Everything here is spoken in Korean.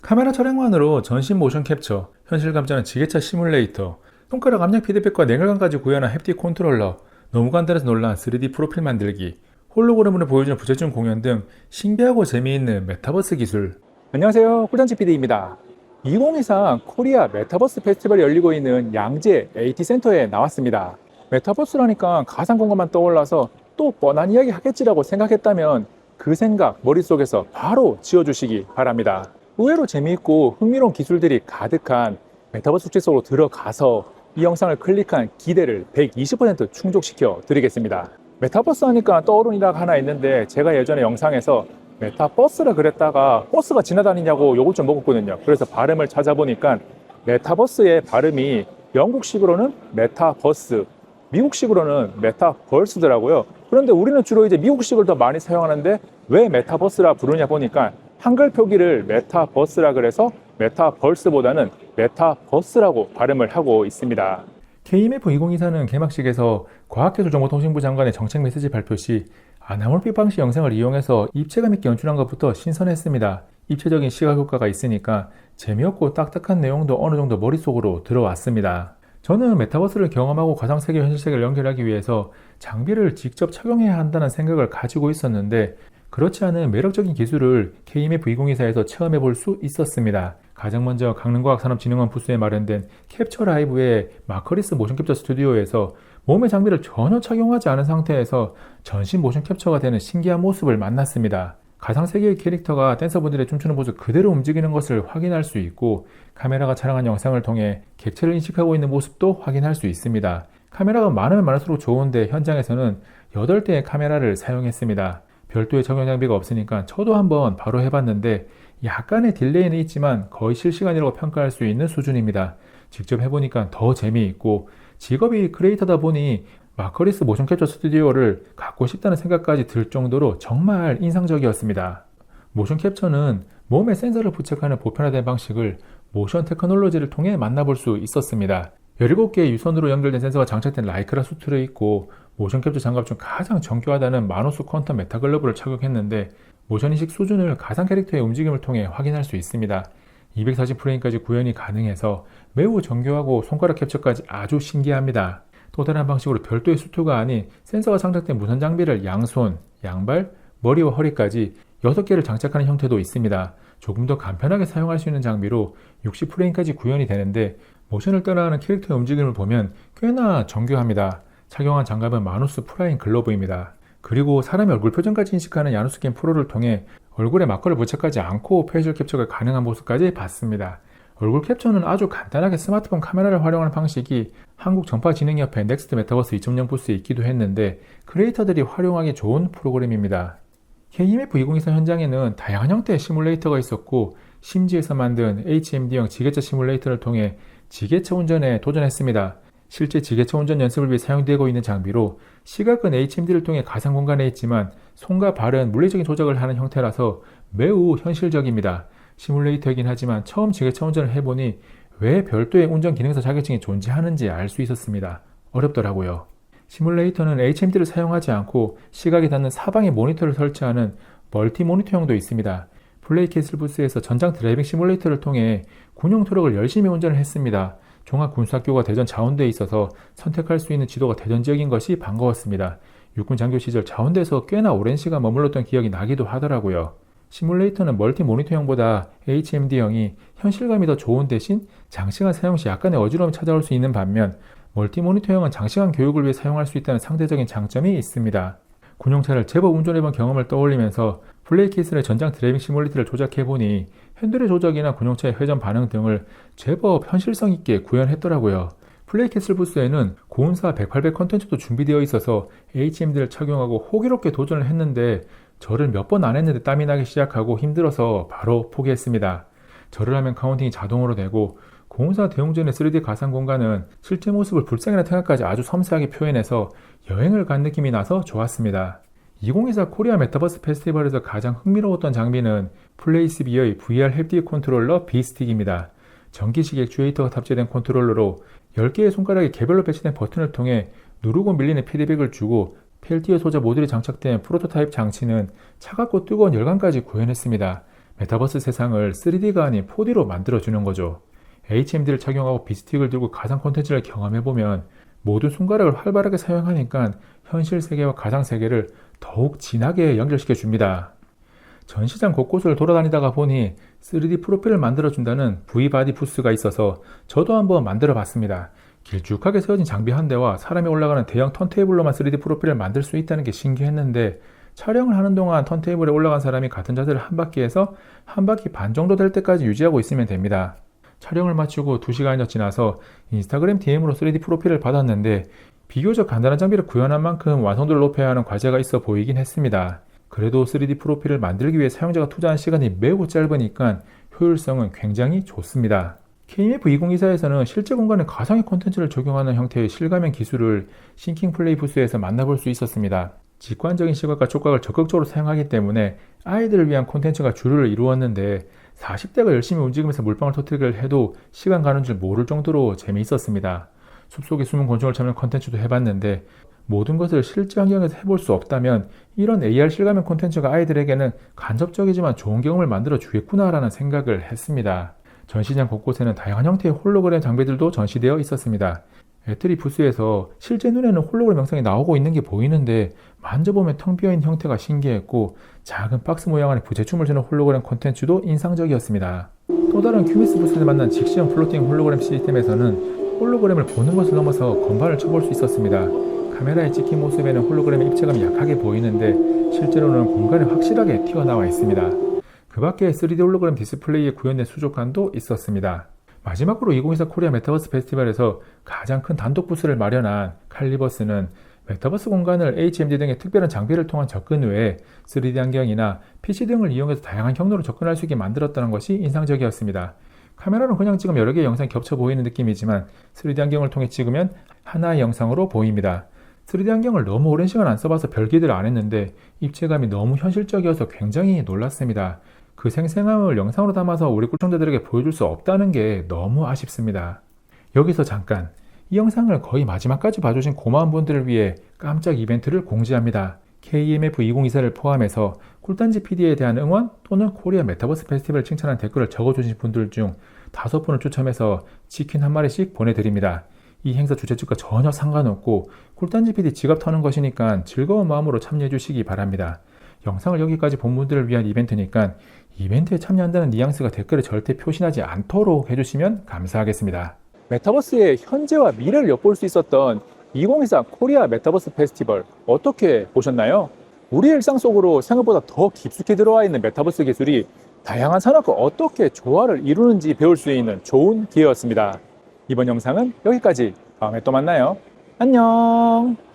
카메라 촬영만으로 전신 모션 캡처, 현실 감지하는 지게차 시뮬레이터, 손가락 압력 피드백과 냉혈감까지 구현한 햅틱 컨트롤러, 너무 간단해서 놀란 3D 프로필 만들기, 홀로그램으로 보여주는 부재중 공연 등 신기하고 재미있는 메타버스 기술. 안녕하세요, 꿀잠치 PD입니다. 2023 코리아 메타버스 페스티벌이 열리고 있는 양재 AT 센터에 나왔습니다. 메타버스라니까 가상공간만 떠올라서 또 뻔한 이야기 하겠지라고 생각했다면 그 생각 머릿속에서 바로 지워주시기 바랍니다. 의외로 재미있고 흥미로운 기술들이 가득한 메타버스 축제 속으로 들어가서 이 영상을 클릭한 기대를 120% 충족시켜 드리겠습니다. 메타버스 하니까 떠오르는 이야기가 하나 있는데, 제가 예전에 영상에서 메타버스라 그랬다가 버스가 지나다니냐고 욕을 좀 먹었거든요. 그래서 발음을 찾아보니까 메타버스의 발음이 영국식으로는 메타버스, 미국식으로는 메타벌스더라고요. 그런데 우리는 주로 이제 미국식을 더 많이 사용하는데 왜 메타버스라 부르냐 보니까 한글 표기를 메타버스라 그래서 메타벌스보다는 메타버스라고 발음을 하고 있습니다. KMF 2024는 개막식에서 과학기술정보통신부 장관의 정책 메시지 발표 시 아나몰픽 방식 영상을 이용해서 입체감 있게 연출한 것부터 신선했습니다. 입체적인 시각 효과가 있으니까 재미없고 딱딱한 내용도 어느 정도 머릿속으로 들어왔습니다. 저는 메타버스를 경험하고 가상세계, 현실세계를 연결하기 위해서 장비를 직접 착용해야 한다는 생각을 가지고 있었는데, 그렇지 않은 매력적인 기술을 KMF 2024에서 체험해 볼 수 있었습니다. 가장 먼저 강릉과학산업진흥원 부스에 마련된 캡처 라이브의 마커리스 모션 캡처 스튜디오에서 몸의 장비를 전혀 착용하지 않은 상태에서 전신 모션 캡처가 되는 신기한 모습을 만났습니다. 가상세계의 캐릭터가 댄서분들의 춤추는 모습 그대로 움직이는 것을 확인할 수 있고, 카메라가 촬영한 영상을 통해 객체를 인식하고 있는 모습도 확인할 수 있습니다. 카메라가 많으면 많을수록 좋은데 현장에서는 8대의 카메라를 사용했습니다. 별도의 적용 장비가 없으니까 저도 한번 바로 해봤는데 약간의 딜레이는 있지만 거의 실시간이라고 평가할 수 있는 수준입니다. 직접 해보니까 더 재미있고, 직업이 크리에이터다 보니 마커리스 모션 캡처 스튜디오를 갖고 싶다는 생각까지 들 정도로 정말 인상적이었습니다. 모션 캡처는 몸에 센서를 부착하는 보편화된 방식을 모션 테크놀로지를 통해 만나볼 수 있었습니다. 17개의 유선으로 연결된 센서가 장착된 라이크라 수트를 입고 모션 캡처 장갑 중 가장 정교하다는 마노스 퀀텀 메타글러브를 착용했는데, 모션 인식 수준을 가상 캐릭터의 움직임을 통해 확인할 수 있습니다. 240프레임까지 구현이 가능해서 매우 정교하고 손가락 캡처까지 아주 신기합니다. 또 다른 방식으로 별도의 수트가 아닌 센서가 장착된 무선 장비를 양손, 양발, 머리와 허리까지 6개를 장착하는 형태도 있습니다. 조금 더 간편하게 사용할 수 있는 장비로 60프레임까지 구현이 되는데, 모션을 따라하는 캐릭터의 움직임을 보면 꽤나 정교합니다. 착용한 장갑은 마누스 프라임 글러브입니다. 그리고 사람의 얼굴 표정까지 인식하는 야누스캔 프로를 통해 얼굴에 마커를 부착하지 않고 페이셜 캡처가 가능한 모습까지 봤습니다. 얼굴 캡처는 아주 간단하게 스마트폰 카메라를 활용하는 방식이 한국전파진흥협회 넥스트 메타버스 2.0 부스에 있기도 했는데, 크리에이터들이 활용하기 좋은 프로그램입니다. KMF 2024 현장에는 다양한 형태의 시뮬레이터가 있었고, 심지에서 만든 HMD형 지게차 시뮬레이터를 통해 지게차 운전에 도전했습니다. 실제 지게차 운전 연습을 위해 사용되고 있는 장비로 시각은 HMD를 통해 가상 공간에 있지만 손과 발은 물리적인 조작을 하는 형태라서 매우 현실적입니다. 시뮬레이터이긴 하지만 처음 지게차 운전을 해보니 왜 별도의 운전 기능사 자격증이 존재하는지 알 수 있었습니다. 어렵더라고요. 시뮬레이터는 HMD를 사용하지 않고 시각이 닿는 사방에 모니터를 설치하는 멀티 모니터형도 있습니다. 플레이캐슬 부스에서 전장 드라이빙 시뮬레이터를 통해 군용 트럭을 열심히 운전을 했습니다. 종합군사학교가 대전 자운대에 있어서 선택할 수 있는 지도가 대전 지역인 것이 반가웠습니다. 육군 장교 시절 자운대에서 꽤나 오랜 시간 머물렀던 기억이 나기도 하더라고요. 시뮬레이터는 멀티 모니터형보다 HMD형이 현실감이 더 좋은 대신 장시간 사용 시 약간의 어지러움이 찾아올 수 있는 반면, 멀티 모니터형은 장시간 교육을 위해 사용할 수 있다는 상대적인 장점이 있습니다. 군용차를 제법 운전해본 경험을 떠올리면서 플레이캐슬의 전장 드라이빙 시뮬레이터를 조작해보니 핸들의 조작이나 군용차의 회전 반응 등을 제법 현실성 있게 구현했더라고요. 플레이캐슬 부스에는 고운사 108배 컨텐츠도 준비되어 있어서 HMD를 착용하고 호기롭게 도전을 했는데, 절을 몇 번 안 했는데 땀이 나기 시작하고 힘들어서 바로 포기했습니다. 절을 하면 카운팅이 자동으로 되고, 고운사 대웅전의 3D 가상 공간은 실제 모습을 불상이나 태양까지 아주 섬세하게 표현해서 여행을 간 느낌이 나서 좋았습니다. 2024 코리아 메타버스 페스티벌에서 가장 흥미로웠던 장비는 플레이스비의 VR 햅틱 컨트롤러 B스틱입니다. 전기식 액추에이터가 탑재된 컨트롤러로 10개의 손가락에 개별로 배치된 버튼을 통해 누르고 밀리는 피드백을 주고, 펠티어 소자 모듈이 장착된 프로토타입 장치는 차갑고 뜨거운 열감까지 구현했습니다. 메타버스 세상을 3D가 아닌 4D로 만들어주는 거죠. HMD를 착용하고 비스틱을 들고 가상 콘텐츠를 경험해보면 모든 손가락을 활발하게 사용하니까 현실 세계와 가상 세계를 더욱 진하게 연결시켜 줍니다. 전시장 곳곳을 돌아다니다가 보니 3D 프로필을 만들어준다는 V바디 부스가 있어서 저도 한번 만들어 봤습니다. 길쭉하게 세워진 장비 한 대와 사람이 올라가는 대형 턴테이블로만 3D 프로필을 만들 수 있다는 게 신기했는데, 촬영을 하는 동안 턴테이블에 올라간 사람이 같은 자세를 한 바퀴에서 한 바퀴 반 정도 될 때까지 유지하고 있으면 됩니다. 촬영을 마치고 2시간이 지나서 인스타그램 DM으로 3D 프로필을 받았는데 비교적 간단한 장비를 구현한 만큼 완성도를 높여야 하는 과제가 있어 보이긴 했습니다. 그래도 3D 프로필을 만들기 위해 사용자가 투자한 시간이 매우 짧으니까 효율성은 굉장히 좋습니다. KMF2024에서는 실제 공간에 가상의 콘텐츠를 적용하는 형태의 실가면 기술을 싱킹플레이 부스에서 만나볼 수 있었습니다. 직관적인 시각과 촉각을 적극적으로 사용하기 때문에 아이들을 위한 콘텐츠가 주류를 이루었는데 40대가 열심히 움직이면서 물방울 터뜨리기를 해도 시간 가는 줄 모를 정도로 재미있었습니다. 숲속에 숨은 곤충을 잡는 콘텐츠도 해봤는데 모든 것을 실제 환경에서 해볼 수 없다면 이런 AR 실가면 콘텐츠가 아이들에게는 간접적이지만 좋은 경험을 만들어 주겠구나라는 생각을 했습니다. 전시장 곳곳에는 다양한 형태의 홀로그램 장비들도 전시되어 있었습니다. 애트리 부스에서 실제 눈에는 홀로그램 영상이 나오고 있는 게 보이는데 만져보면 텅 비어있는 형태가 신기했고, 작은 박스 모양 안에 부재춤을 주는 홀로그램 콘텐츠도 인상적이었습니다. 또 다른 큐비스 부스에서 만난 직시형 플로팅 홀로그램 시스템에서는 홀로그램을 보는 것을 넘어서 건반을 쳐볼 수 있었습니다. 카메라에 찍힌 모습에는 홀로그램의 입체감이 약하게 보이는데 실제로는 공간에 확실하게 튀어나와 있습니다. 그 밖에 3D 홀로그램 디스플레이에 구현된 수족관도 있었습니다. 마지막으로 2024 코리아 메타버스 페스티벌에서 가장 큰 단독 부스를 마련한 칼리버스는 메타버스 공간을 HMD 등의 특별한 장비를 통한 접근 외에 3D 안경이나 PC 등을 이용해서 다양한 경로로 접근할 수 있게 만들었다는 것이 인상적이었습니다. 카메라로 그냥 찍으면 여러 개의 영상이 겹쳐 보이는 느낌이지만 3D 안경을 통해 찍으면 하나의 영상으로 보입니다. 3D 안경을 너무 오랜 시간 안 써봐서 별 기대를 안 했는데 입체감이 너무 현실적이어서 굉장히 놀랐습니다. 그 생생함을 영상으로 담아서 우리 시청자들에게 보여줄 수 없다는 게 너무 아쉽습니다. 여기서 잠깐, 이 영상을 거의 마지막까지 봐주신 고마운 분들을 위해 깜짝 이벤트를 공지합니다. KMF2024를 포함해서 꿀단지 PD에 대한 응원 또는 코리아 메타버스 페스티벌을 칭찬한 댓글을 적어주신 분들 중 5분을 추첨해서 치킨 한 마리씩 보내드립니다. 이 행사 주최 측과 전혀 상관없고 꿀단지 PD 지갑 터는 것이니까 즐거운 마음으로 참여해 주시기 바랍니다. 영상을 여기까지 본 분들을 위한 이벤트니까 이벤트에 참여한다는 뉘앙스가 댓글에 절대 표시나지 않도록 해주시면 감사하겠습니다. 메타버스의 현재와 미래를 엿볼 수 있었던 2024 코리아 메타버스 페스티벌 어떻게 보셨나요? 우리 일상 속으로 생각보다 더 깊숙이 들어와 있는 메타버스 기술이 다양한 산업과 어떻게 조화를 이루는지 배울 수 있는 좋은 기회였습니다. 이번 영상은 여기까지. 다음에 또 만나요. 안녕.